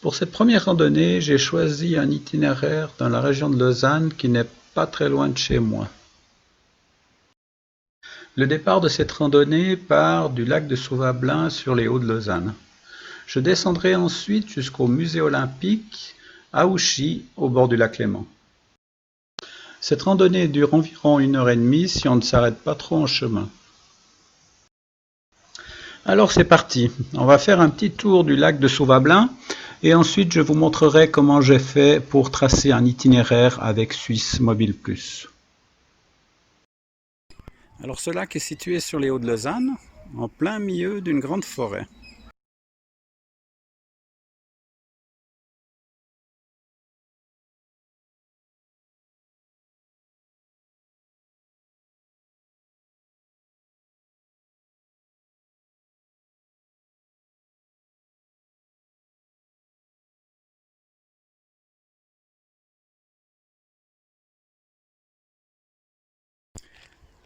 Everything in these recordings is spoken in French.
Pour cette première randonnée, j'ai choisi un itinéraire dans la région de Lausanne qui n'est pas très loin de chez moi. Le départ de cette randonnée part du lac de Sauvablin sur les Hauts de Lausanne. Je descendrai ensuite jusqu'au musée olympique à Ouchy, au bord du lac Léman. Cette randonnée dure environ 1 heure et demie si on ne s'arrête pas trop en chemin. Alors c'est parti, on va faire un petit tour du lac de Sauvablin et ensuite je vous montrerai comment j'ai fait pour tracer un itinéraire avec Suisse Mobile Plus. Alors ce lac est situé sur les Hauts de Lausanne, en plein milieu d'une grande forêt.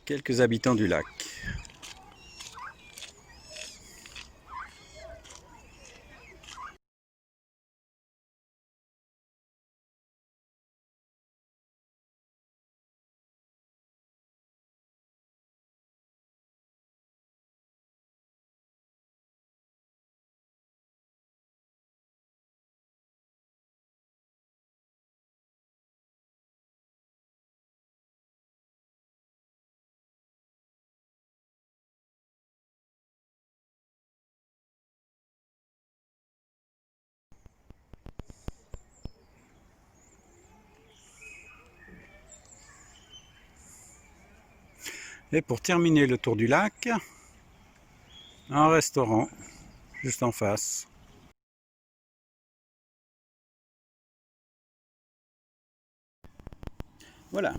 Quelques habitants du lac. Et pour terminer le tour du lac, un restaurant juste en face. Voilà,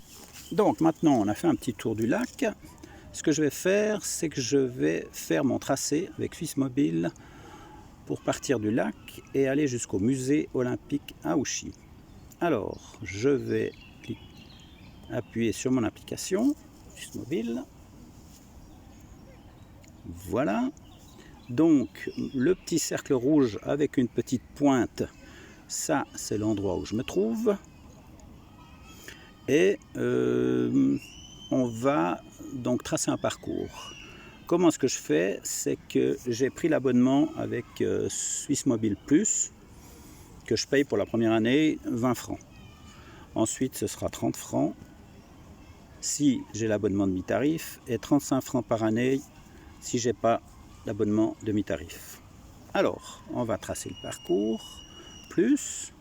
donc maintenant on a fait un petit tour du lac. Ce que je vais faire, c'est que je vais faire mon tracé avec Suisse Mobile pour partir du lac et aller jusqu'au musée olympique à Ouchy. Alors, je vais appuyer sur mon application Suisse Mobile. Voilà. Donc, le petit cercle rouge avec une petite pointe, ça, c'est l'endroit où je me trouve. Et on va donc tracer un parcours. Comment ce que je fais, c'est que j'ai pris l'abonnement avec Suisse Mobile Plus, que je paye pour la première année 20 francs. Ensuite, ce sera 30 francs si j'ai l'abonnement de mi-tarif et 35 francs par année si j'ai pas l'abonnement de mi-tarif. Alors, on va tracer le parcours, plus.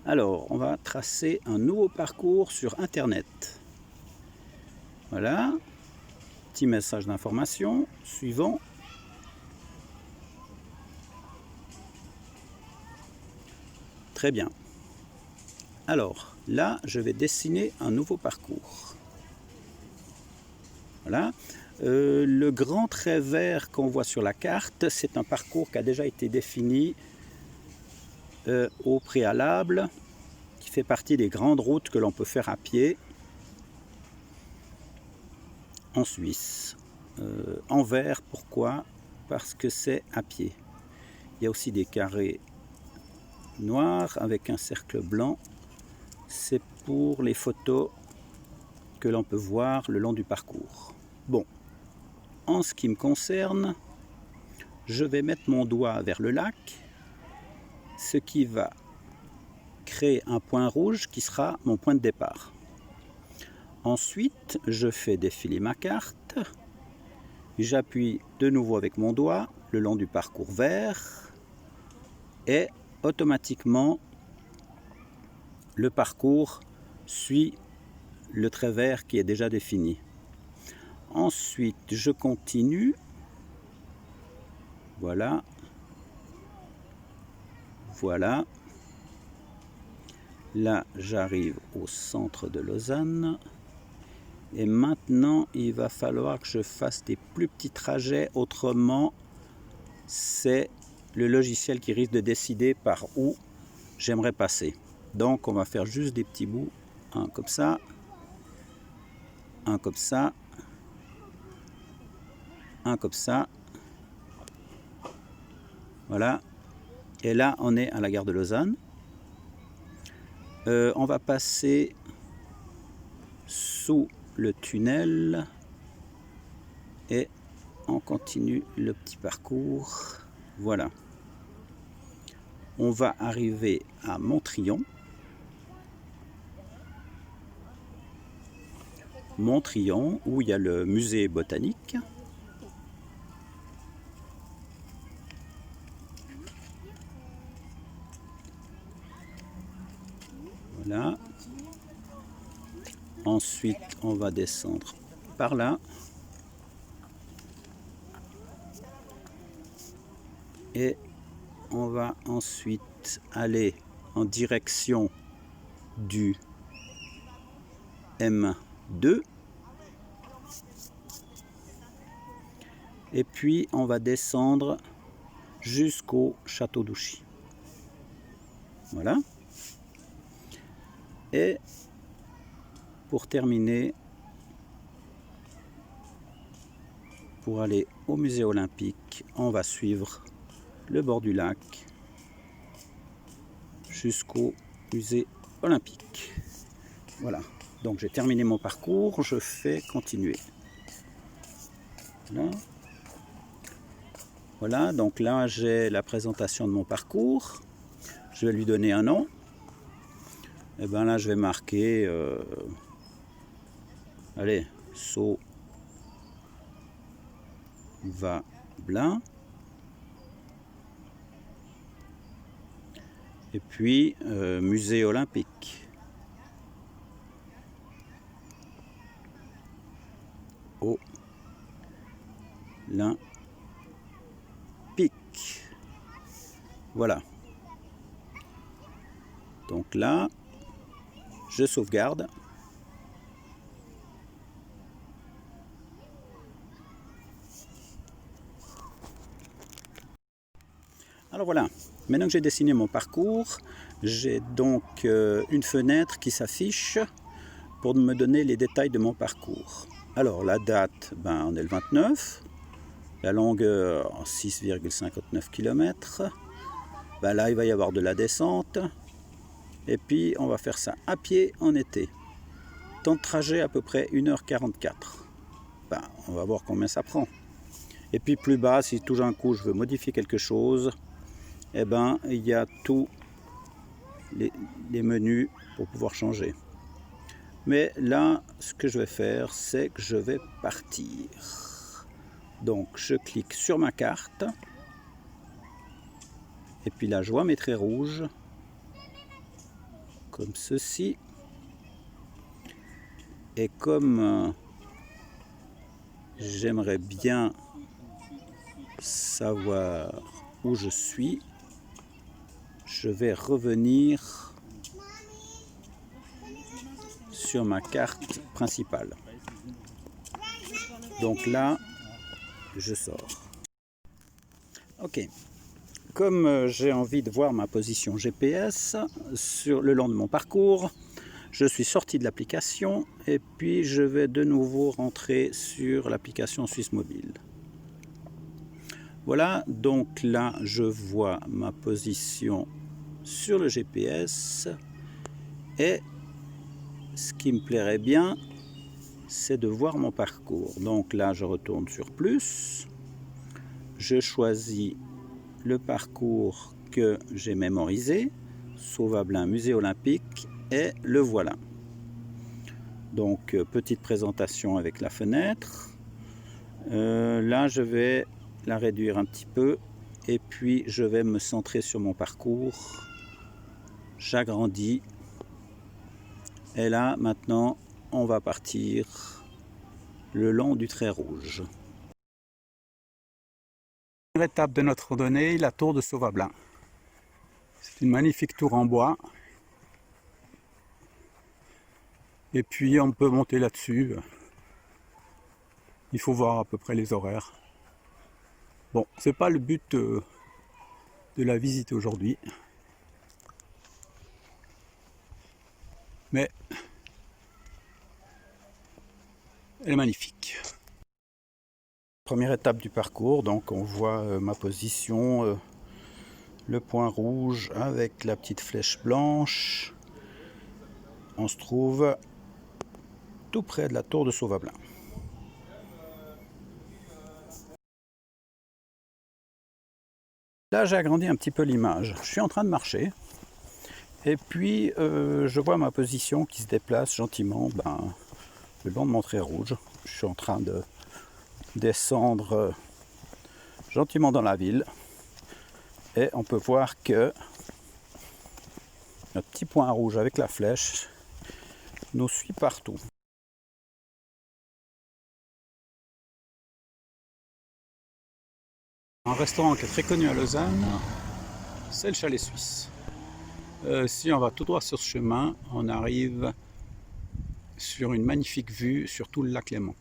Alors, on va tracer un nouveau parcours sur Internet. Voilà, petit message d'information, suivant. Très bien. Alors, là, je vais dessiner un nouveau parcours. Voilà. Le grand trait vert qu'on voit sur la carte, c'est un parcours qui a déjà été défini au préalable, qui fait partie des grandes routes que l'on peut faire à pied en Suisse. En vert, pourquoi? Parce que c'est à pied. Il y a aussi des carrés noirs avec un cercle blanc. C'est pour les photos que l'on peut voir le long du parcours. Bon, en ce qui me concerne, je vais mettre mon doigt vers le lac, ce qui va créer un point rouge qui sera mon point de départ. Ensuite, je fais défiler ma carte, j'appuie de nouveau avec mon doigt le long du parcours vert et automatiquement le parcours suit le trait vert qui est déjà défini. Ensuite, je continue. Voilà. Voilà. Là, j'arrive au centre de Lausanne. Et maintenant, il va falloir que je fasse des plus petits trajets. Autrement, c'est le logiciel qui risque de décider par où j'aimerais passer. Donc, on va faire juste des petits bouts. Un comme ça. Un comme ça. Un comme ça. Voilà. Et là, on est à la gare de Lausanne. On va passer sous le tunnel et on continue le petit parcours. Voilà. On va arriver à Montrion. Montrion, où il y a le musée botanique. Voilà. Ensuite, on va descendre par là. Et on va ensuite aller en direction du M2. Et puis, on va descendre jusqu'au château d'Ouchy. Voilà. Et pour terminer, pour aller au musée olympique, on va suivre le bord du lac jusqu'au musée olympique. Voilà. Donc j'ai terminé mon parcours, je fais continuer. Voilà. Voilà, donc là j'ai la présentation de mon parcours. Je vais lui donner un nom. Et bien là je vais marquer allez, Sauvablin. Et puis musée olympique. Olympique. Voilà. Donc là, je sauvegarde. Alors voilà, maintenant que j'ai dessiné mon parcours, j'ai donc une fenêtre qui s'affiche pour me donner les détails de mon parcours. Alors la date, ben, on est le 29, la longueur 6,59 km. Ben, là il va y avoir de la descente et puis on va faire ça à pied en été. Temps de trajet à peu près 1h44. Ben, on va voir combien ça prend. Et puis plus bas, si tout d'un coup je veux modifier quelque chose, eh ben, il y a tous les menus pour pouvoir changer. Mais là, ce que je vais faire, c'est que je vais partir. Donc, je clique sur ma carte. Et puis là, je vois mes traits rouges. Comme ceci. Et comme j'aimerais bien savoir où je suis, je vais revenir sur ma carte principale. Donc là, je sors. Ok. Comme j'ai envie de voir ma position GPS sur le long de mon parcours, je suis sorti de l'application et puis je vais de nouveau rentrer sur l'application Suisse Mobile. Voilà, donc là je vois ma position sur le GPS et ce qui me plairait bien, c'est de voir mon parcours. Donc là je retourne sur plus, je choisis le parcours que j'ai mémorisé, Sauvablin Musée Olympique, et le voilà. Donc petite présentation avec la fenêtre. Là je vais la réduire un petit peu et puis je vais me centrer sur mon parcours. J'agrandis et là maintenant on va partir le long du trait rouge. Première étape de notre randonnée, la tour de Sauvablin. C'est une magnifique tour en bois. Et puis on peut monter là-dessus. Il faut voir à peu près les horaires. Bon, c'est pas le but de la visite aujourd'hui. Mais elle est magnifique. Première étape du parcours, donc on voit ma position le point rouge avec la petite flèche blanche. On se trouve tout près de la tour de Sauvablin. Là, j'ai agrandi un petit peu l'image. Je suis en train de marcher. Et puis, je vois ma position qui se déplace gentiment le long de mon trait rouge. Je suis en train de descendre gentiment dans la ville. Et on peut voir que notre petit point rouge avec la flèche nous suit partout. Un restaurant qui est très connu à Lausanne, c'est le Chalet Suisse. Si on va tout droit sur ce chemin, on arrive sur une magnifique vue sur tout le lac Léman.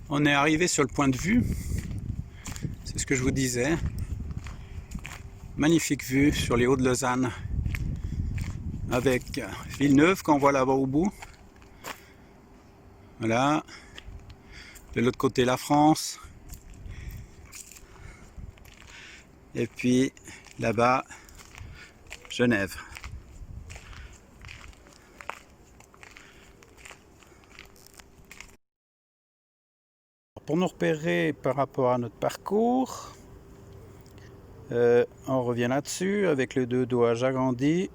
On est arrivé sur le point de vue, c'est ce que je vous disais. Magnifique vue sur les Hauts de Lausanne avec Villeneuve qu'on voit là-bas au bout. Voilà. De l'autre côté la France. Et puis là-bas, Genève. Pour nous repérer par rapport à notre parcours, on revient là-dessus avec les deux doigts agrandis.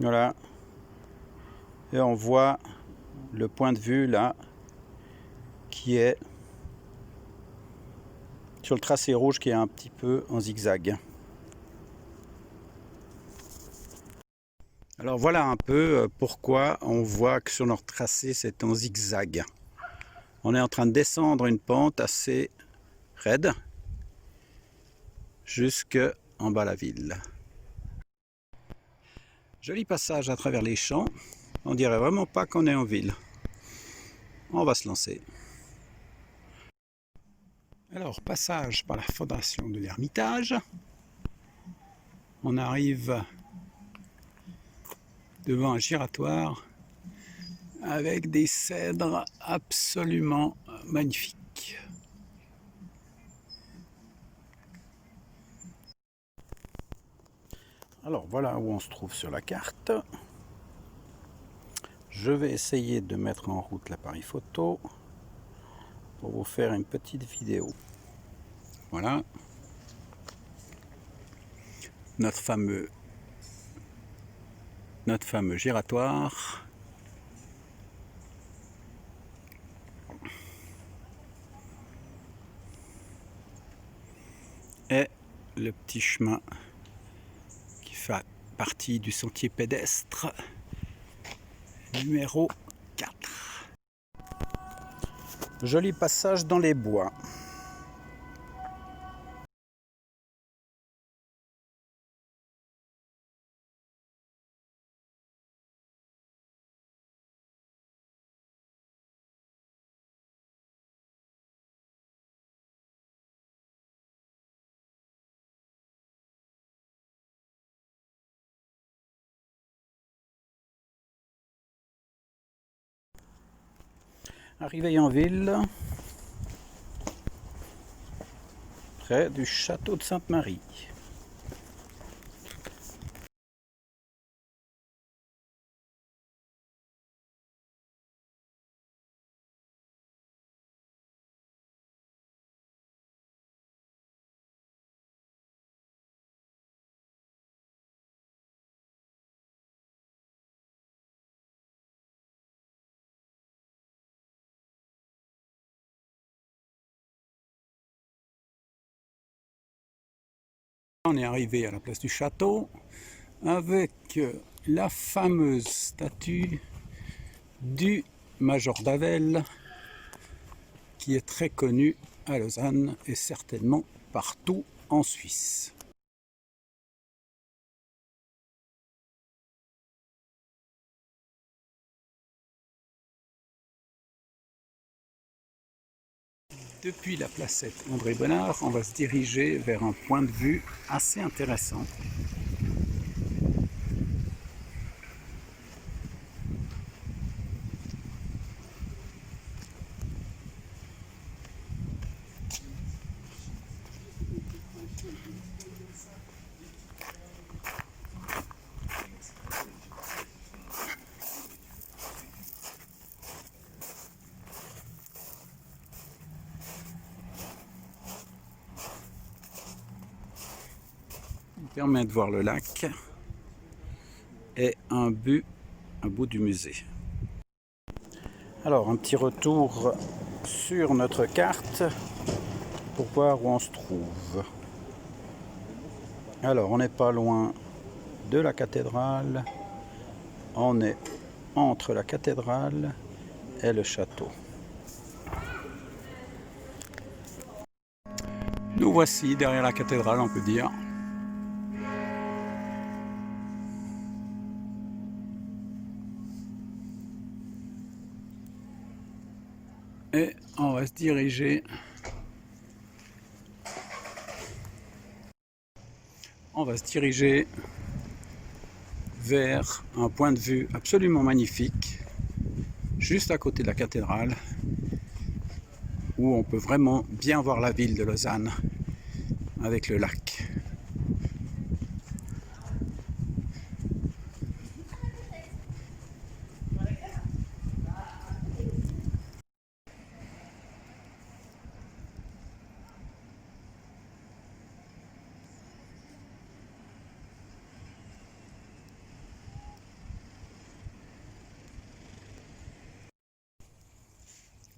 Voilà. Et on voit le point de vue là qui est sur le tracé rouge qui est un petit peu en zigzag. Alors voilà un peu pourquoi on voit que sur notre tracé c'est en zigzag. On est en train de descendre une pente assez raide jusque en bas de la ville. Joli passage à travers les champs. On dirait vraiment pas qu'on est en ville. On va se lancer. Alors, passage par la fondation de l'Ermitage. On arrive devant un giratoire avec des cèdres absolument magnifiques. Alors, voilà où on se trouve sur la carte. Je vais essayer de mettre en route l'appareil photo pour vous faire une petite vidéo. Voilà. Notre fameux giratoire. Et le petit chemin qui fait partie du sentier pédestre numéro 4. Joli passage dans les bois. Arrivé en ville, près du château de Sainte-Marie. On est arrivé à la place du château avec la fameuse statue du Major d'Avel qui est très connue à Lausanne et certainement partout en Suisse. Depuis la placette André Bonnard, on va se diriger vers un point de vue assez intéressant. permet de voir le lac et un bout du musée. Alors, un petit retour sur notre carte pour voir où on se trouve. Alors, on n'est pas loin de la cathédrale, on est entre la cathédrale et le château. Nous voici derrière la cathédrale, on peut dire. Et on va se diriger vers un point de vue absolument magnifique, juste à côté de la cathédrale, où on peut vraiment bien voir la ville de Lausanne avec le lac.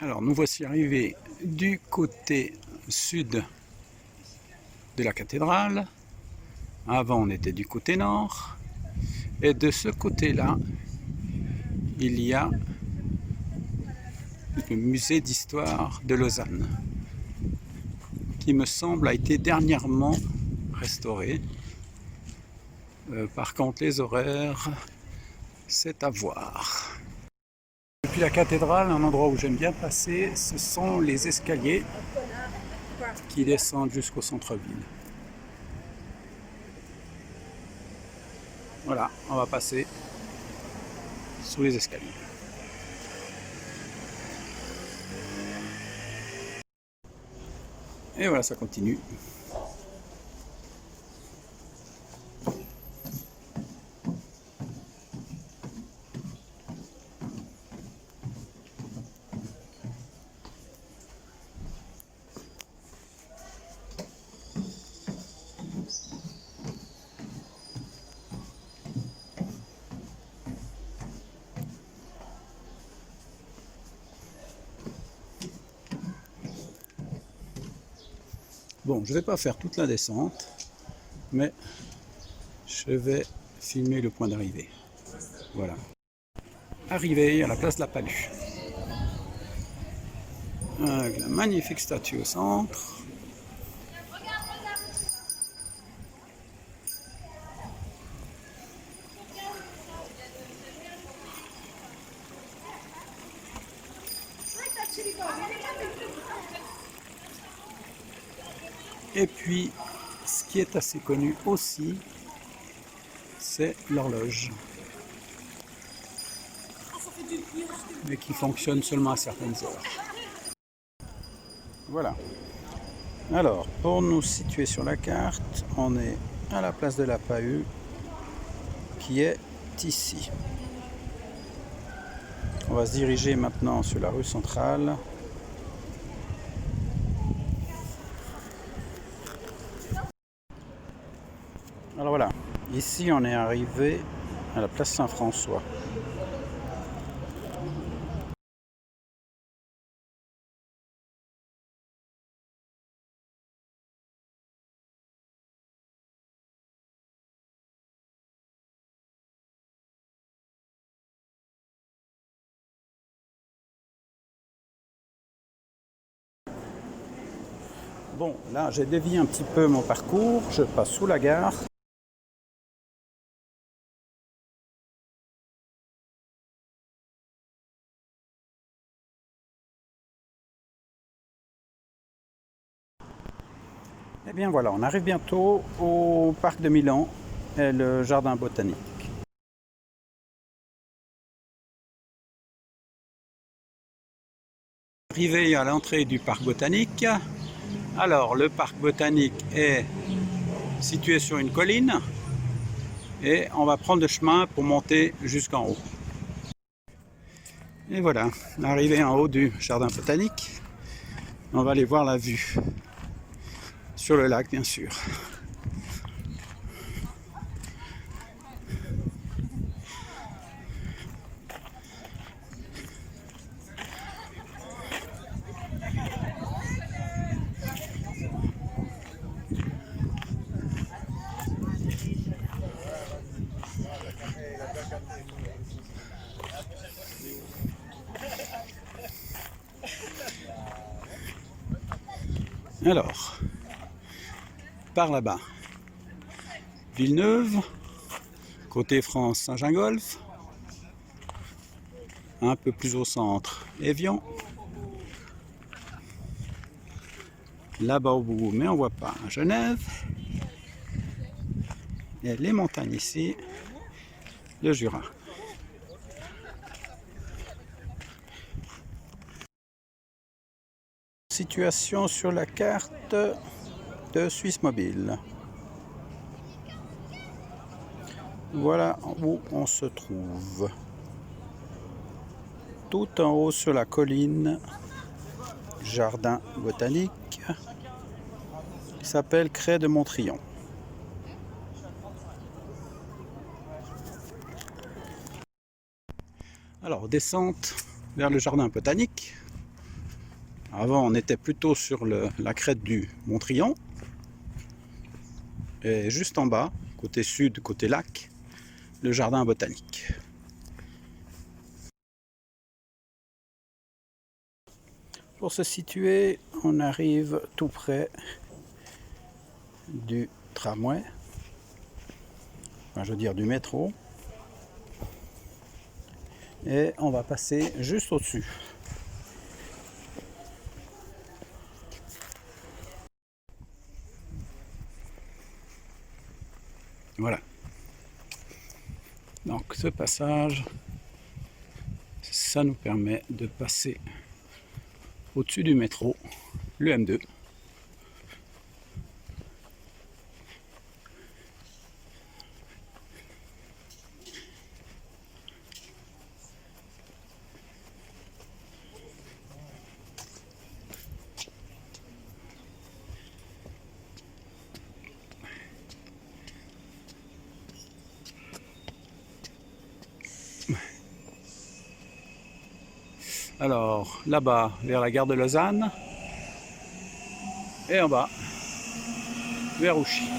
Alors nous voici arrivés du côté sud de la cathédrale. Avant on était du côté nord. Et de ce côté-là, il y a le musée d'histoire de Lausanne, qui me semble a été dernièrement restauré. Par contre les horaires, c'est à voir. Depuis la cathédrale, un endroit où j'aime bien passer, ce sont les escaliers qui descendent jusqu'au centre-ville. Voilà, on va passer sous les escaliers. Et voilà, ça continue. Bon, je ne vais pas faire toute la descente, mais je vais filmer le point d'arrivée. Voilà. Arrivé à la place de la Palue. Avec la magnifique statue au centre. Et puis, ce qui est assez connu aussi, c'est l'horloge. Mais qui fonctionne seulement à certaines heures. Voilà. Alors, pour nous situer sur la carte, on est à la place de la Palue, qui est ici. On va se diriger maintenant sur la rue centrale. Alors voilà, ici on est arrivé à la place Saint-François. Bon, là j'ai dévié un petit peu mon parcours, je passe sous la gare. Et bien voilà, on arrive bientôt au parc de Milan et le jardin botanique. Arrivé à l'entrée du parc botanique. Alors le parc botanique est situé sur une colline et on va prendre le chemin pour monter jusqu'en haut. Et voilà, arrivé en haut du jardin botanique, on va aller voir la vue sur le lac bien sûr. Alors, par là-bas, Villeneuve, côté France Saint-Gingolph, un peu plus au centre, Évian. Là-bas au bout, mais on ne voit pas, Genève. Et les montagnes ici, le Jura. Situation sur la carte de Suisse Mobile. Voilà où on se trouve. Tout en haut sur la colline, jardin botanique qui s'appelle Crêt de Montrion. Alors, descente vers le jardin botanique. Avant, on était plutôt sur la crête du Montrion. Et juste en bas, côté sud, côté lac, le jardin botanique. Pour se situer, on arrive tout près du tramway, enfin, je veux dire du métro. Et on va passer juste au-dessus. Voilà. Donc ce passage, ça nous permet de passer au-dessus du métro, le M2. Alors, là-bas, vers la gare de Lausanne, et en bas, vers Ouchy.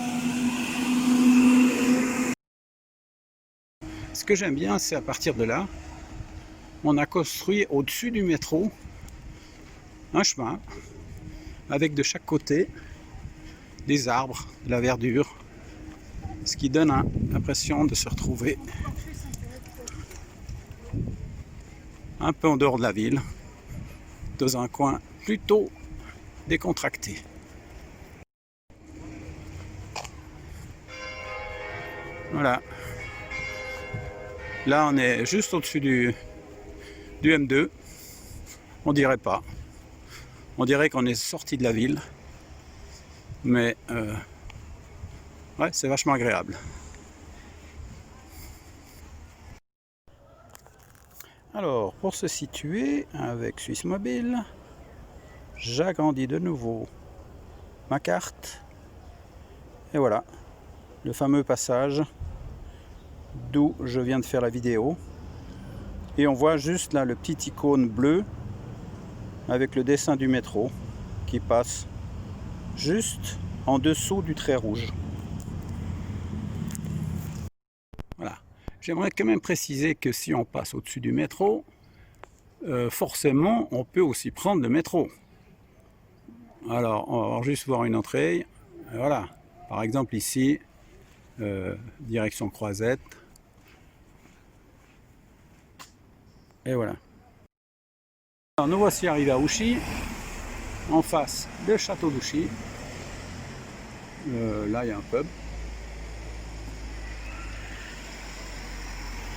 Ce que j'aime bien, c'est à partir de là, on a construit au-dessus du métro un chemin avec de chaque côté des arbres, de la verdure, ce qui donne l'impression de se retrouver un peu en dehors de la ville, dans un coin plutôt décontracté. Voilà. Là, on est juste au-dessus du M2. On dirait pas. On dirait qu'on est sorti de la ville. Mais ouais, c'est vachement agréable. Alors, pour se situer avec Suisse Mobile, j'agrandis de nouveau ma carte. Et voilà, le fameux passage d'où je viens de faire la vidéo. Et on voit juste là le petit icône bleu avec le dessin du métro qui passe juste en dessous du trait rouge. Voilà. J'aimerais quand même préciser que si on passe au-dessus du métro, forcément on peut aussi prendre le métro. Alors on va juste voir une entrée. Voilà. Par exemple ici, direction Croisette. Et voilà. Alors, nous voici arrivés à Ouchy, en face le château d'Ouchy. Là, il y a un pub.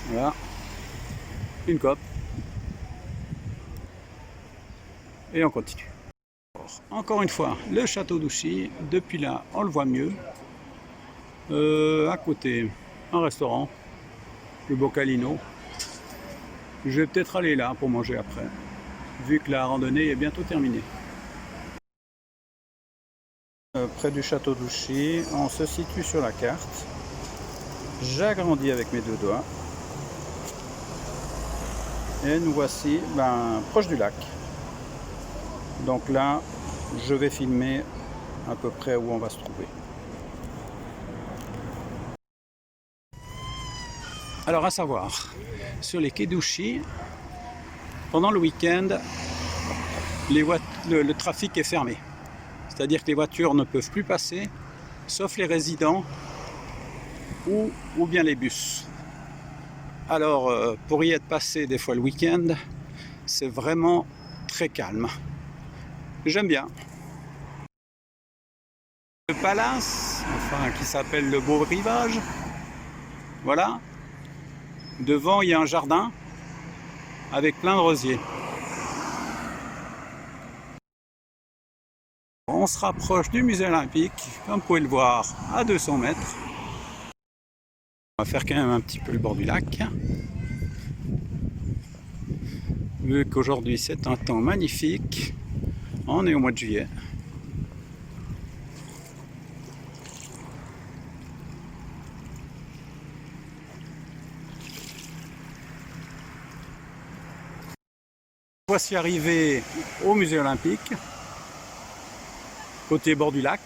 Voilà. Une cope. Et on continue. Encore une fois, le château d'Ouchy. Depuis là, on le voit mieux. À côté, un restaurant, le Bocalino. Je vais peut-être aller là pour manger après, vu que la randonnée est bientôt terminée. Près du château d'Ouchy, on se situe sur la carte. J'agrandis avec mes deux doigts. Et nous voici proche du lac. Donc là, je vais filmer à peu près où on va se trouver. Alors à savoir, sur les quais d'Ouchy, pendant le week-end, le trafic est fermé. C'est-à-dire que les voitures ne peuvent plus passer, sauf les résidents ou bien les bus. Alors, pour y être passé des fois le week-end, c'est vraiment très calme. J'aime bien. Le palace, enfin qui s'appelle le Beau Rivage, voilà. Devant, il y a un jardin avec plein de rosiers. On se rapproche du musée olympique, comme vous pouvez le voir, à 200 mètres. On va faire quand même un petit peu le bord du lac. Vu qu'aujourd'hui c'est un temps magnifique, on est au mois de juillet. Voici arrivé au musée olympique, côté bord du lac.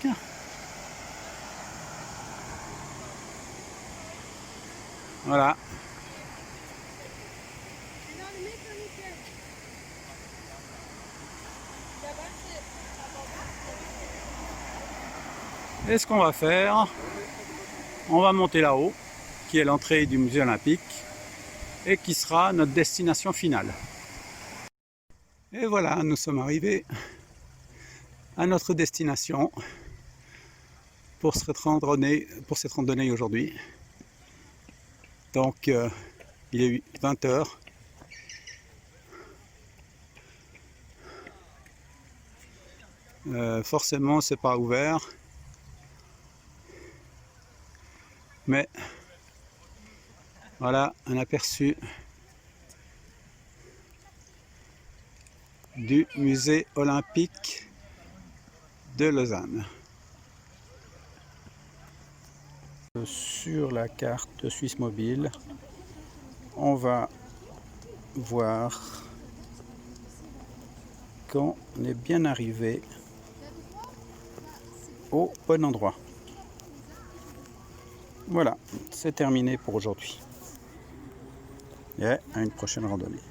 Voilà. Et ce qu'on va faire, on va monter là-haut, qui est l'entrée du musée olympique, et qui sera notre destination finale. Et voilà, nous sommes arrivés à notre destination pour cette randonnée aujourd'hui. Donc, il est 20 h. Forcément, c'est pas ouvert. Mais voilà un aperçu du musée olympique de Lausanne. Sur la carte Suisse Mobile, on va voir qu'on est bien arrivé au bon endroit. Voilà, c'est terminé pour aujourd'hui. Et à une prochaine randonnée.